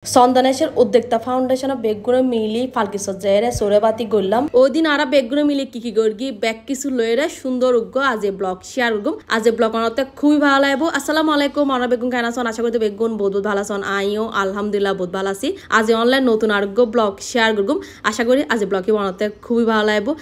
চন্দনেশের উদ্যোক্তা ফাউন্ডেশন বেগুনে মিলি ফালকি সজ্জায় সোরেবাতি করলাম ওই দিন আরা বেগুনে মিলি কি করগি ব্যাগ কিছু লয়েরে সুন্দর উগ্গ আজ ব্লগ শেয়ার করগুম আজ ব্লগ বানাতে খুবই ভালো লাগবো। আসসালামু আলাইকুম, আমরা বেগুন কেন আছেন? আশা করি বেগুন বহুত ভালো আছেন। আইও আলহামদুলিল্লাহ বহুত ভালো আছি। আজ অনলাইন নতুন আরোগ্য ব্লগ শেয়ার করগুম। আশা করি আজ ব্লগটি বানাতে খুবই ভালো লাগবো।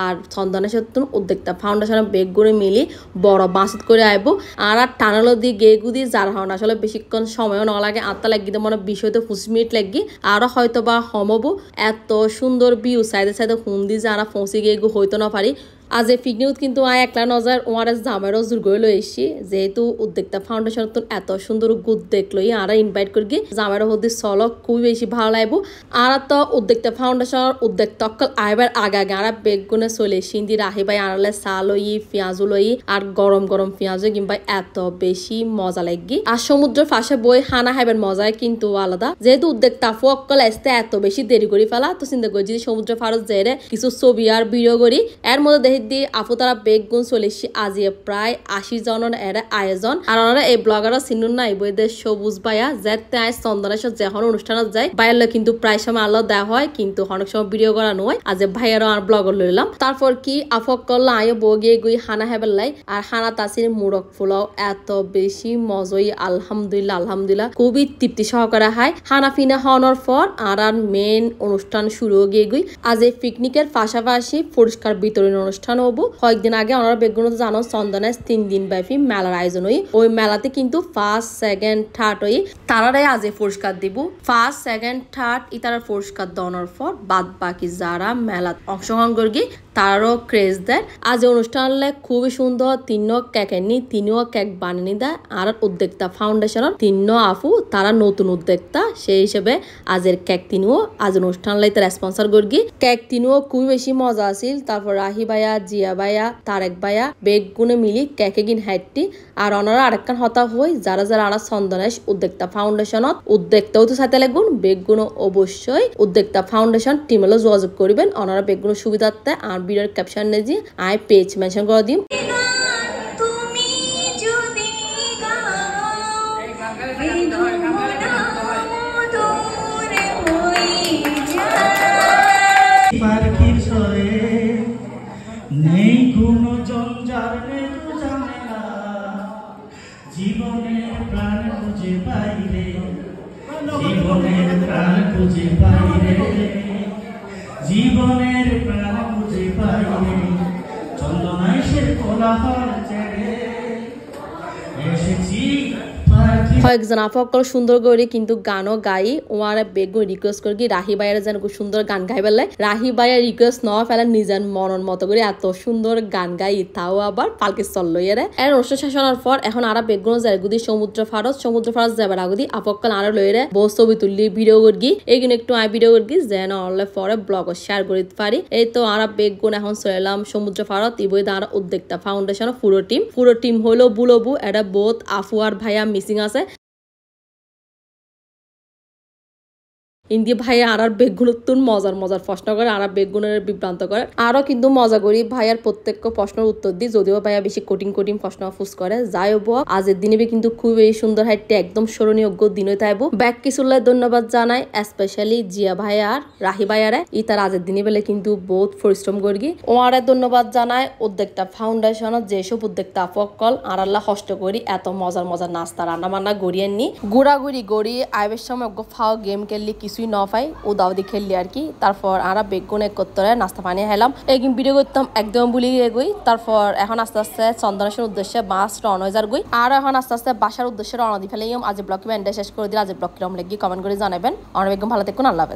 আর চন্দনেশ্বর উদ্যোক্তা ফাউন্ডেশনের বেগুনে মিলি বড় বাঁচত করে আইব আর টানালো দিয়ে গেগু দিয়ে যার হন আসলে বেশিক্ষণ সময়ও না লাগে আত্মা লাগিতে মনে 20 থেকে 25 মিনিট লাগি আরো হয়তো বা হমবো এত সুন্দর ভিউ সাইডে সাইডে হুম দিয়ে যারা পৌঁছে গেগু হইতো না পারি। আজ এই পিকনিক কিন্তু একলা নজর ওয়ারেস জামেরও জোর করে লই এসছি যেহেতু উদ্যোক্তা ফাউন্ডেশন এত সুন্দর গুড দেখলই আর ইনভাইট করি জামেরও হদি চলক খুবই বেশি ভালো লাগবো। আর তো উদ্যোক্তা ফাউন্ডেশন উদ্যোক্তা অকল আইবার আগে আগে আর বেগুনে চলে সিন্দি রাহি ভাই আনলে চা লই পেঁয়াজও লই আর গরম গরম পেঁয়াজও কিংবা এত বেশি মজা লাগি। আর সমুদ্রের পাশে বই হানা খাইবার মজায় কিন্তু আলাদা যেহেতু উদ্যোক্তা আপু অকল আসতে এত বেশি দেরি করে ফেলা তো চিন্তা করি যদি সমুদ্রের ফারস যেরে কিছু ছবি আর ভিডিও করি এর মধ্যে দেখি দিয়ে আপু তারা বেগুন চলেছি আজি প্রায় 80 জনের এর আয়োজন আর ওনারা এই ব্লগার চিনুন না বইদের সবুজ ভাইয়া যেতে আজ চন্দনেশ্বর যখন অনুষ্ঠানত যায় বাইরে কিন্তু প্রায় সময় আল্লাহ দেওয়া হয় কিন্তু অনেক সময় ভিডিও করা নয় আজ ভাইয়ারও আর ব্লগার লইলাম। তারপর কি আফক করলাম আয়ো বগিয়ে গুই হানা হেবেলাই আর হানা তাসির মুরক ফুলাও এত বেশি মজই আলহামদুলিল্লাহ আলহামদুলিল্লাহ খুবই তৃপ্তি সহকারে হয়। হানা ফিনা হওয়ার পর আর মেন অনুষ্ঠান শুরু গিয়ে গুই আজ এই পিকনিকের পাশাপাশি পুরস্কার বিতরণ অনুষ্ঠান হবো। কয়েকদিন আগে আমরা বেগুন জানো চন্দনেশ 3 দিন ব্যাপী মেলার আয়োজন হই ওই মেলাতে কিন্তু ফার্স্ট সেকেন্ড থার্ড হই তারারাই আজ পুরস্কার দিব। ফার্স্ট সেকেন্ড থার্ড ইতারা পুরস্কার দেওয়ার পর বাদ বাকি যারা মেলাত অংশগ্রহণ করবি তারও ক্রেজ দেয়। আজ অনুষ্ঠান খুবই সুন্দর তিনও কেকেনি তিনও কেক বানিয়ে দেয় আর উদ্যোক্তা ফাউন্ডেশনের 3 আপু তারা নতুন উদ্যোক্তা সেই হিসেবে আজের কেক তিনও আজ অনুষ্ঠান লাইতে স্পন্সর করবি কেক তিনও খুবই বেশি মজা আছিল। তারপর রাহি ভাইয়া জিয়া ভাইয়া তারেক ভাইয়া বেগুনে মিলি কেকে গিন হাইটটি আর ওনারা আরেকখান হতা হই যারা যারা আনা চন্দনেশ উদ্যোক্তা ফাউন্ডেশনত উদ্যোক্তাও তো সাথে লাগুন বেগুনও অবশ্যই উদ্যোক্তা ফাউন্ডেশন টিমেলও যোগাযোগ করবেন ওনারা বেগুনের সুবিধার্থে আর ভিডিওর ক্যাপশন নেজি আই পেজ মেনশন করে দিম। নেই কোনো জঞ্জাল নেই তো ঝামেলা জীবনের প্রাণ খুঁজে পাইরে জীবনের প্রাণ খুঁজে পাইরে জীবনের প্রাণ খুঁজে পাইরে চন্দনেশের কোলাহল ছেড়ে এসেছি। কয়েকজন আপকল সুন্দর করে কিন্তু গানও গাই ওয়ারে বেগুন রিকোয়েস্ট করি রাহি ভাইয়ের যেন খুব সুন্দর গান গাই পেলে রাহি ভাইয়ের রিকোয়েস্ট নেওয়া ফেলে নিজের মনের মতো করে এত সুন্দর গান গাই তাও আবার পালকি চললো এর অনুষ্ঠান শেষ হওয়ার পর এখন আরা বেগুন জায়গুদি সমুদ্র ফারস যাবার আগুদি আপকল আরো লইরে বউ ছবি তুললি ভিডিও করি এইগুলো একটু আই ভিডিও করি যেন অনলাইন পরে ব্লগ শেয়ার করে পারি। এই তো আরা বেগুন এখন চলাম সমুদ্র ফারত ইবই দ্বারা উদ্যোক্তা ফাউন্ডেশন পুরো টিম হলো বুলবু এটা বহুত আফু আর ভাইয়া মিসিং আছে ইন্দি ভাইয়া আর বেগুন মজার প্রশ্ন করে আর বেগুনের বিভ্রান্ত করে আরো কিন্তু মজা করি ভাইয়ার প্রত্যেক প্রশ্নের উত্তর দিই যদিও ভাইয়া বেশি কঠিন প্রশ্ন ফুস করে যাই হবো আজের দিনে কিন্তু খুবই সুন্দর হাইটে একদম স্মরণীয় দিন হইতে আইব। ব্যাক কিছুল্লাই ধন্যবাদ জানাই স্পেশালি জিয়া ভাইয়া আর রাহি ভাইয়ারে ই তার আজের দিনে বেলে কিন্তু বহুত পরিশ্রম করি ওয়ারে ধন্যবাদ জানাই উদ্যোক্তা ফাউন্ডেশনত যেসব উদ্যোক্তা আপকল আর আল্লাহ কষ্ট করি এত মজার নাস্তা রান্না বান্না গড়িয়ে নি ঘোরাঘুরি গড়ি আইবের সময় ফাও গেম খেললি কিছু ন পাই ও দাওদি খেললি আর কি। তারপর আরা বেগুন এক করতে নাস্তা পানি হেলাম এই ভিডিও করতাম একদম ভুলে গিয়ে গই। তারপর এখন আস্তে আস্তে চন্দনেশের উদ্দেশ্যে বাস রওনা হয়ে যার গই আর এখন আস্তে আস্তে বাসার উদ্দেশ্যে রওনা দিয়ে ফেলে আজ ব্লগ শেষ করে দিলে আজ ব্লগ কিরম লেগে কমেন্ট করে জানাবেন। অনেক ভালো থাকুন, আল্লাহ হাফেজ।